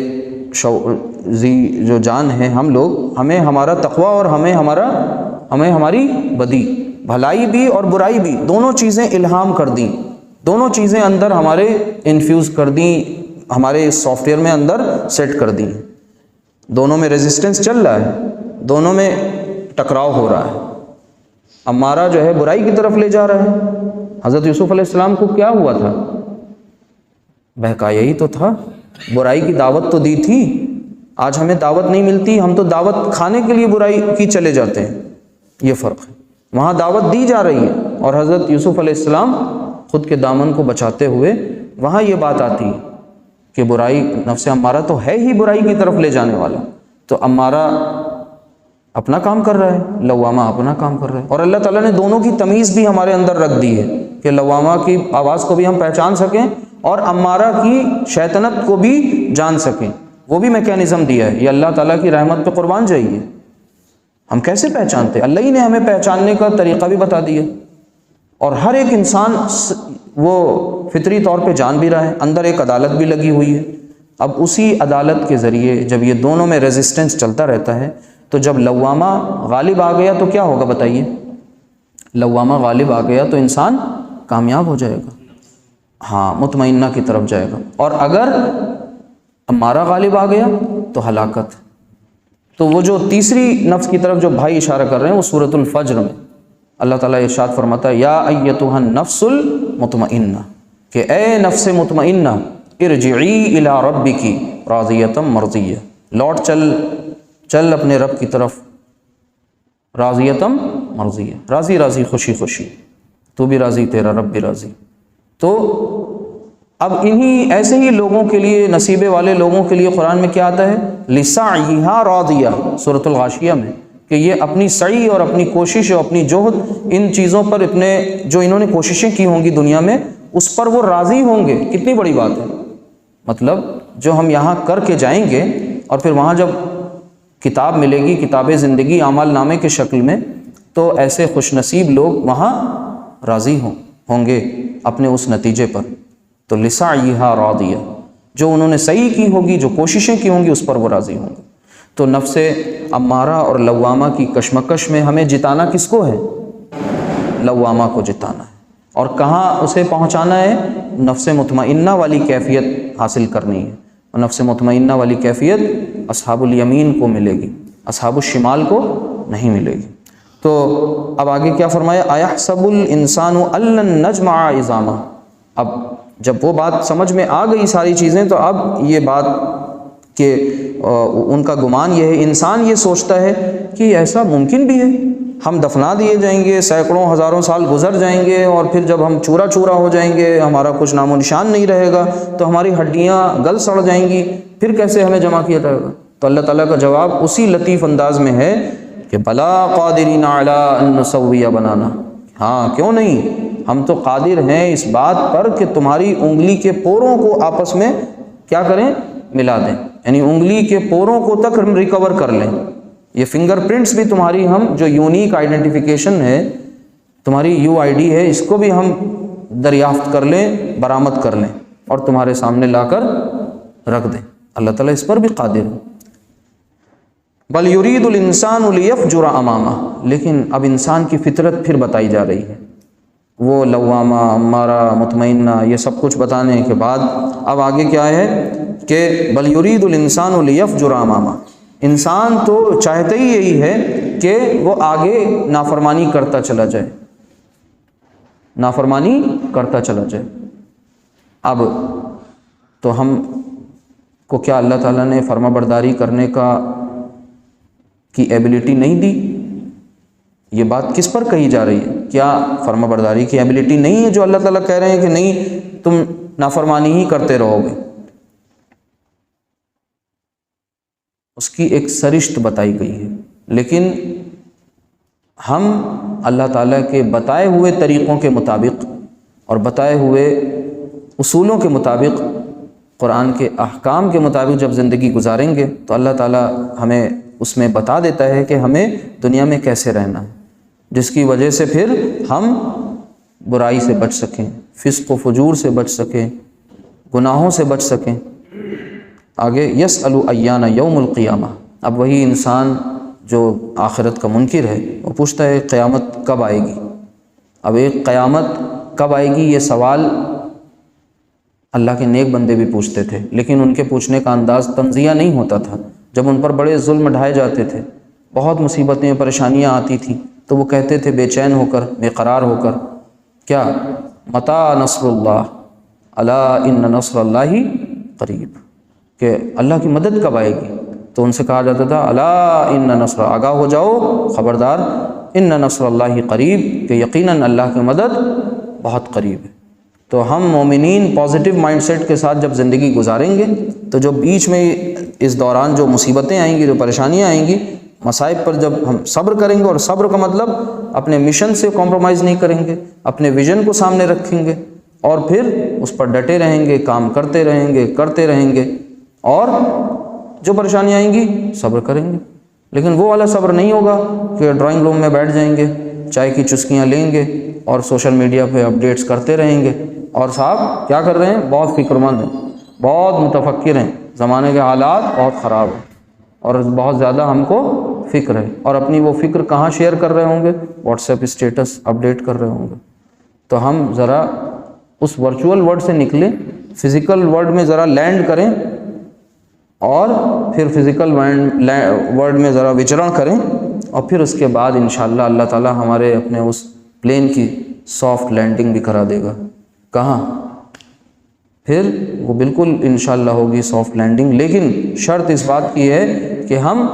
شعوری جو جان ہے ہم لوگ، ہمیں ہمارا تقویٰ اور ہمیں ہماری بدی، بھلائی بھی اور برائی بھی، دونوں چیزیں الہام کر دیں، دونوں چیزیں اندر ہمارے انفیوز کر دیں، ہمارے سافٹ ویئر میں اندر سیٹ کر دیں۔ دونوں میں ریزسٹنس چل رہا ہے، دونوں میں ٹکراؤ ہو رہا ہے۔ امارہ جو ہے برائی کی طرف لے جا رہا ہے۔ حضرت یوسف علیہ السلام کو کیا ہوا تھا؟ بہکایا ہی تو تھا، برائی کی دعوت تو دی تھی۔ آج ہمیں دعوت نہیں ملتی، ہم تو دعوت کھانے کے لیے برائی کی چلے جاتے ہیں، یہ فرق ہے۔ وہاں دعوت دی جا رہی ہے اور حضرت یوسف علیہ السلام خود کے دامن کو بچاتے ہوئے وہاں یہ بات آتی کہ برائی، نفس امارہ تو ہے ہی برائی کی طرف لے جانے والا، تو امارہ اپنا کام کر رہا ہے، لوامہ اپنا کام کر رہا ہے۔ اور اللہ تعالیٰ نے دونوں کی تمیز بھی ہمارے اندر رکھ دی ہے کہ لوامہ کی آواز کو بھی ہم پہچان سکیں اور امارہ کی شیطنت کو بھی جان سکیں، وہ بھی میکینزم دیا ہے۔ یہ اللہ تعالیٰ کی رحمت پہ قربان جائیے۔ ہم کیسے پہچانتے؟ اللہ ہی نے ہمیں پہچاننے کا طریقہ بھی بتا دیا، اور ہر ایک انسان وہ فطری طور پہ جان بھی رہا ہے، اندر ایک عدالت بھی لگی ہوئی ہے۔ اب اسی عدالت کے ذریعے جب یہ دونوں میں ریزسٹنس چلتا رہتا ہے تو جب لوامہ غالب آ گیا تو کیا ہوگا بتائیے؟ لوامہ غالب آ گیا تو انسان کامیاب ہو جائے گا، ہاں مطمئنہ کی طرف جائے گا، اور اگر امارہ غالب آ گیا تو ہلاکت۔ تو وہ جو تیسری نفس کی طرف جو بھائی اشارہ کر رہے ہیں وہ سورۃ الفجر میں اللہ تعالیٰ ارشاد فرماتا ہے یا ایتھا النفس المطمئنہ، کہ اے نفس مطمئنہ ارجعی الی ربک راضیۃ مرضیہ، لوٹ چل اپنے رب کی طرف راضیۃ مرضیہ، راضی راضی خوشی خوشی، تو بھی راضی تیرا رب بھی راضی۔ تو اب انہی ایسے ہی لوگوں کے لیے، نصیبے والے لوگوں کے لیے قرآن میں کیا آتا ہے؟ لسعیہا راضیہ، سورۃ الغاشیہ میں، کہ یہ اپنی سعی اور اپنی کوشش اور اپنی جہد، ان چیزوں پر اپنے جو انہوں نے کوششیں کی ہوں گی دنیا میں، اس پر وہ راضی ہوں گے۔ کتنی بڑی بات ہے، مطلب جو ہم یہاں کر کے جائیں گے اور پھر وہاں جب کتاب ملے گی، کتاب زندگی اعمال نامے کے شکل میں، تو ایسے خوش نصیب لوگ وہاں راضی ہوں گے اپنے اس نتیجے پر۔ تو لسعیہا راضیہ، جو انہوں نے صحیح کی ہوگی، جو کوششیں کی ہوں گی، اس پر وہ راضی ہوں گے۔ تو نفس امارہ اور لوامہ کی کشمکش میں ہمیں جتانا کس کو ہے؟ لوامہ کو جتانا ہے۔ اور کہاں اسے پہنچانا ہے؟ نفس مطمئنہ والی کیفیت حاصل کرنی ہے، اور نفس مطمئنہ والی کیفیت اصحاب الیمین کو ملے گی، اصحاب الشمال کو نہیں ملے گی۔ تو اب آگے کیا فرمایا؟ ایحسب الانسان ان لن نجمع عظامہ۔ اب جب وہ بات سمجھ میں آ گئی ساری چیزیں، تو اب یہ بات کہ ان کا گمان یہ ہے، انسان یہ سوچتا ہے کہ ایسا ممکن بھی ہے، ہم دفنا دیے جائیں گے، سینکڑوں ہزاروں سال گزر جائیں گے، اور پھر جب ہم چورا چورا ہو جائیں گے، ہمارا کچھ نام و نشان نہیں رہے گا، تو ہماری ہڈیاں گل سڑ جائیں گی، پھر کیسے ہمیں جمع کیا جائے گا؟ تو اللہ تعالیٰ کا جواب اسی لطیف انداز میں ہے کہ بلا قادرین علی ان نسوی بنانا، ہاں کیوں نہیں، ہم تو قادر ہیں اس بات پر کہ تمہاری انگلی کے پوروں کو آپس میں کیا کریں؟ ملا دیں، یعنی انگلی کے پوروں کو تک ہم ریکور کر لیں، یہ فنگر پرنٹس بھی تمہاری، ہم جو یونیک آئیڈینٹیفیکیشن ہے تمہاری یو آئی ڈی ہے، اس کو بھی ہم دریافت کر لیں، برآمد کر لیں، اور تمہارے سامنے لا کر رکھ دیں۔ اللہ تعالیٰ اس پر بھی قادر ہے۔ بل یرید الانسان لیفجر امامہ، لیکن اب انسان کی فطرت پھر بتائی جا رہی ہے، وہ لوامہ، امارہ، مطمئنہ، یہ سب کچھ بتانے کے بعد اب آگے کیا ہے کہ بل یرید الانسان لیفجر امامہ، انسان تو چاہتا ہی یہی ہے کہ وہ آگے نافرمانی کرتا چلا جائے، نافرمانی کرتا چلا جائے۔ اب تو ہم کو کیا اللہ تعالیٰ نے فرما برداری کرنے کی ایبلٹی نہیں دی؟ یہ بات کس پر کہی جا رہی ہے؟ کیا فرما برداری کی ایبلٹی نہیں ہے جو اللہ تعالیٰ کہہ رہے ہیں کہ نہیں تم نافرمانی ہی کرتے رہو گے؟ اس کی ایک سرشت بتائی گئی ہے، لیکن ہم اللہ تعالیٰ کے بتائے ہوئے طریقوں کے مطابق اور بتائے ہوئے اصولوں کے مطابق، قرآن کے احکام کے مطابق جب زندگی گزاریں گے تو اللہ تعالیٰ ہمیں اس میں بتا دیتا ہے کہ ہمیں دنیا میں کیسے رہنا ہے، جس کی وجہ سے پھر ہم برائی سے بچ سکیں، فسق و فجور سے بچ سکیں، گناہوں سے بچ سکیں۔ آگے یسأل ایان یوم القیامہ، اب وہی انسان جو آخرت کا منکر ہے وہ پوچھتا ہے قیامت کب آئے گی؟ اب ایک قیامت کب آئے گی یہ سوال اللہ کے نیک بندے بھی پوچھتے تھے، لیکن ان کے پوچھنے کا انداز تنزیہ نہیں ہوتا تھا۔ جب ان پر بڑے ظلم ڈھائے جاتے تھے، بہت مصیبتیں پریشانیاں آتی تھیں، تو وہ کہتے تھے بے چین ہو کر، بے قرار ہو کر، کیا متی نصر اللہ، الا ان نصر اللہ قریب، کہ اللہ کی مدد کب آئے گی؟ تو ان سے کہا جاتا تھا الا ان نصر، آگاہ ہو جاؤ، خبردار، ان نصر اللہ قریب، کہ یقیناً اللہ کی مدد بہت قریب ہے۔ تو ہم مومنین پازیٹیو مائنڈ سیٹ کے ساتھ جب زندگی گزاریں گے تو جو بیچ میں اس دوران جو مصیبتیں آئیں گی، جو پریشانیاں آئیں گی، مصائب پر جب ہم صبر کریں گے، اور صبر کا مطلب اپنے مشن سے کمپرومائز نہیں کریں گے، اپنے ویژن کو سامنے رکھیں گے، اور پھر اس پر ڈٹے رہیں گے، کام کرتے رہیں گے، اور جو پریشانیاں آئیں گی صبر کریں گے۔ لیکن وہ والا صبر نہیں ہوگا کہ ڈرائنگ روم میں بیٹھ جائیں گے، چائے کی چسکیاں لیں گے اور سوشل میڈیا پہ اپڈیٹس کرتے رہیں گے، اور صاحب کیا کر رہے ہیں؟ بہت فکر مند ہیں، بہت متفکر ہیں، زمانے کے حالات بہت خراب ہیں، اور بہت زیادہ ہم کو فکر ہے، اور اپنی وہ فکر کہاں شیئر کر رہے ہوں گے؟ واٹس ایپ اسٹیٹس اپڈیٹ کر رہے ہوں گے۔ تو ہم ذرا اس ورچوئل ورلڈ سے نکلیں، فزیکل ورلڈ میں ذرا لینڈ کریں، اور پھر فزیکل ورلڈ میں ذرا وچرن کریں، اور پھر اس کے بعد انشاءاللہ اللہ تعالیٰ ہمارے اپنے اس پلین کی سافٹ لینڈنگ بھی کرا دے گا۔ کہاں؟ پھر وہ بالکل انشاءاللہ ہوگی سافٹ لینڈنگ، لیکن شرط اس بات کی ہے کہ ہم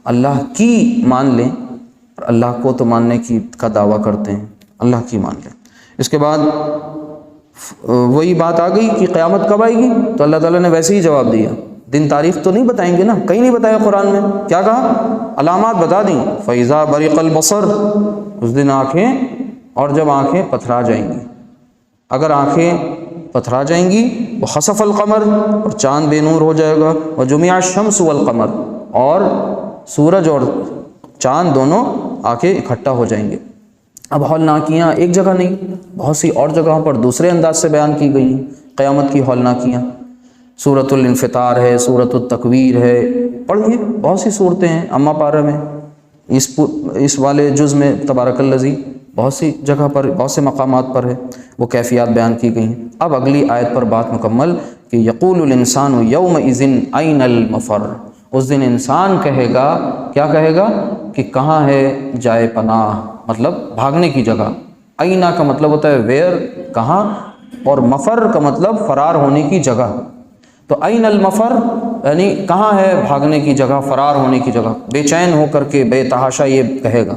اللہ کی مان لیں، اور اللہ کو تو ماننے کا دعویٰ کرتے ہیں، اللہ کی مان لیں۔ اس کے بعد وہی بات آ گئی کہ قیامت کب آئے گی، تو اللہ تعالیٰ نے ویسے ہی جواب دیا، دن تاریخ تو نہیں بتائیں گے نا، کہیں نہیں بتایا قرآن میں، کیا کہا؟ علامات بتا دیں، فَإِذَا بَرِقَ الْبَصَرُ، اس دن آنکھیں، اور جب آنکھیں پتھرا جائیں گی، اگر آنکھیں پتھرا جائیں گی، وَخَسَفَ الْقَمَرُ، اور چاند بے نور ہو جائے گا، وَجُمِعَ الشَّمْسُ وَالْقَمَرُ، اور سورج اور چاند دونوں آنکھیں اکٹھا ہو جائیں گے۔ اب ہولناکیاں ایک جگہ نہیں، بہت سی اور جگہوں پر دوسرے انداز سے بیان کی گئی ہیں قیامت کی ہولناکیاں۔ سورۃ الانفطار ہے، سورۃ التکویر ہے، پڑھیے بہت سی صورتیں ہیں اماں پارہ میں، اس والے جز میں تبارک الذی بہت سی جگہ پر، بہت سے مقامات پر ہے، وہ کیفیات بیان کی گئی ہیں۔ اب اگلی آیت پر بات مکمل کہ یقول الانسان یومئذ این المفر، اس دن انسان کہے گا، کیا کہے گا کہ کہاں ہے جائے پناہ، مطلب بھاگنے کی جگہ۔ اینا کا مطلب ہوتا ہے ویئر، کہاں، اور مفر کا مطلب فرار ہونے کی جگہ۔ تو این المفر یعنی کہاں ہے بھاگنے کی جگہ، فرار ہونے کی جگہ، بے چین ہو کر کے بے تحاشا یہ کہے گا۔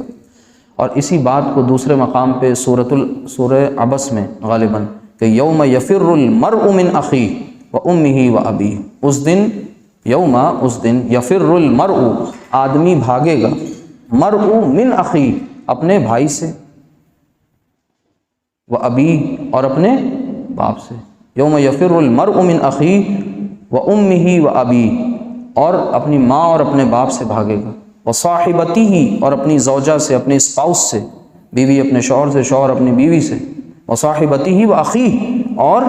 اور اسی بات کو دوسرے مقام پہ سورہ عبس میں غالباً کہ یوم یفر المرء من اخیہ وامہ وابیہ، اس دن، یوم اس دن، یفر المرء آدمی بھاگے گا، مرء من اخیہ اپنے بھائی سے، وابیہ اور اپنے باپ سے، یوم یفر المرء من اخیہ وامہ وابیہ، اور اپنی ماں اور اپنے باپ سے بھاگے گا، وصاحبتہ اور اپنی زوجہ سے، اپنے اسپاؤس سے، بیوی اپنے شوہر سے، شوہر اپنی بیوی سے، وصاحبتہ واخیہ اور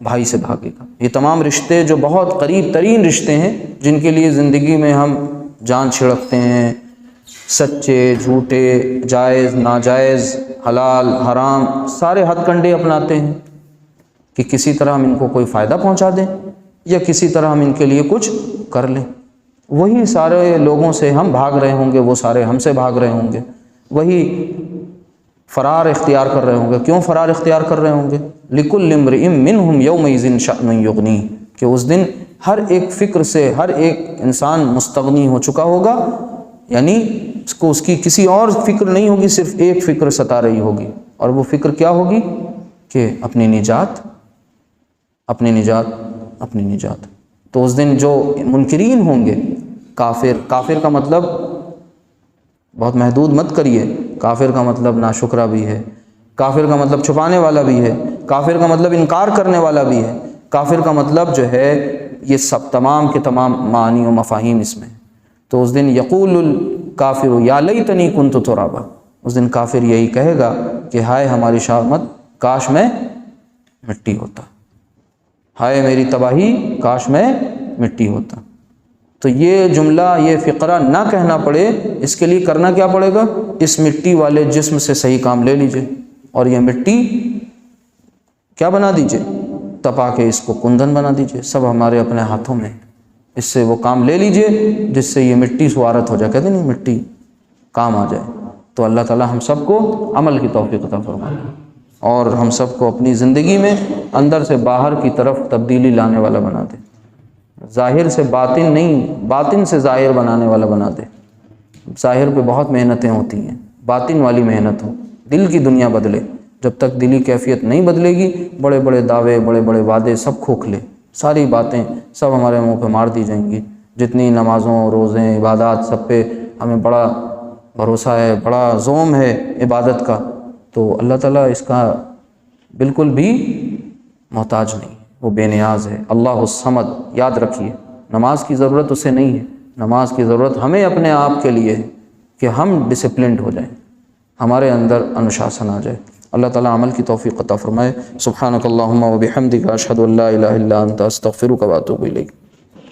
بھائی سے بھاگے گا۔ یہ تمام رشتے جو بہت قریب ترین رشتے ہیں، جن کے لیے زندگی میں ہم جان چھڑکتے ہیں، سچے جھوٹے، جائز ناجائز، حلال حرام، سارے ہتھ کنڈے اپناتے ہیں کہ کسی طرح ہم ان کو کوئی فائدہ پہنچا دیں یا کسی طرح ہم ان کے لیے کچھ کر لیں۔ وہی سارے لوگوں سے ہم بھاگ رہے ہوں گے، وہ سارے ہم سے بھاگ رہے ہوں گے، وہی فرار اختیار کر رہے ہوں گے۔ کیوں فرار اختیار کر رہے ہوں گے؟ لِكُلِّ امْرِئٍ مِّنْهُمْ يَوْمَئِذٍ شَأْنٌ يُغْنِيهِ، کہ اس دن ہر ایک فکر سے ہر ایک انسان مستغنی ہو چکا ہوگا، یعنی اس کو اس کی کسی اور فکر نہیں ہوگی، صرف ایک فکر ستا رہی ہوگی، اور وہ فکر کیا ہوگی کہ اپنی نجات، اپنی نجات، اپنی نجات۔ تو اس دن جو منکرین ہوں گے، کافر کا مطلب بہت محدود مت کریے، کافر کا مطلب ناشکرہ بھی ہے، کافر کا مطلب چھپانے والا بھی ہے، کافر کا مطلب انکار کرنے والا بھی ہے، کافر کا مطلب جو ہے یہ سب تمام کے تمام معانی و مفاہیم اس میں۔ تو اس دن یقول الکافر یا لیتنی کنت ترابا، اس دن کافر یہی کہے گا کہ ہائے ہماری شامت، کاش میں مٹی ہوتا، ہائے میری تباہی، کاش میں مٹی ہوتا۔ تو یہ جملہ، یہ فقرہ نہ کہنا پڑے، اس کے لیے کرنا کیا پڑے گا؟ اس مٹی والے جسم سے صحیح کام لے لیجئے، اور یہ مٹی کیا بنا دیجئے؟ تپا کے اس کو کندن بنا دیجئے، سب ہمارے اپنے ہاتھوں میں، اس سے وہ کام لے لیجئے جس سے یہ مٹی سوارت ہو جائے، کہتے نہیں مٹی کام آ جائے۔ تو اللہ تعالی ہم سب کو عمل کی توفیق عطا فرمائے، اور ہم سب کو اپنی زندگی میں اندر سے باہر کی طرف تبدیلی لانے والا بنا دے، ظاہر سے باطن نہیں، باطن سے ظاہر بنانے والا بنا دے۔ ظاہر پہ بہت محنتیں ہوتی ہیں، باطن والی محنت ہو، دل کی دنیا بدلے۔ جب تک دلی کیفیت نہیں بدلے گی، بڑے بڑے دعوے، بڑے بڑے وعدے سب کھوکھلے، ساری باتیں سب ہمارے منہ پہ مار دی جائیں گی۔ جتنی نمازوں، روزیں، عبادات، سب پہ ہمیں بڑا بھروسہ ہے، بڑا زوم ہے عبادت کا، تو اللہ تعالیٰ اس کا بالکل بھی محتاج نہیں، وہ بے نیاز ہے۔ اللہ الصمد، یاد رکھیے، نماز کی ضرورت اسے نہیں ہے، نماز کی ضرورت ہمیں اپنے آپ کے لیے ہے کہ ہم ڈسپلنڈ ہو جائیں، ہمارے اندر انوشاسن آ جائے۔ اللہ تعالیٰ عمل کی توفیق عطا فرمائے۔ سبحانک اللہم و بحمدک، اشہد ان لا الہ الا انت، استغفرک و اتوب الیک۔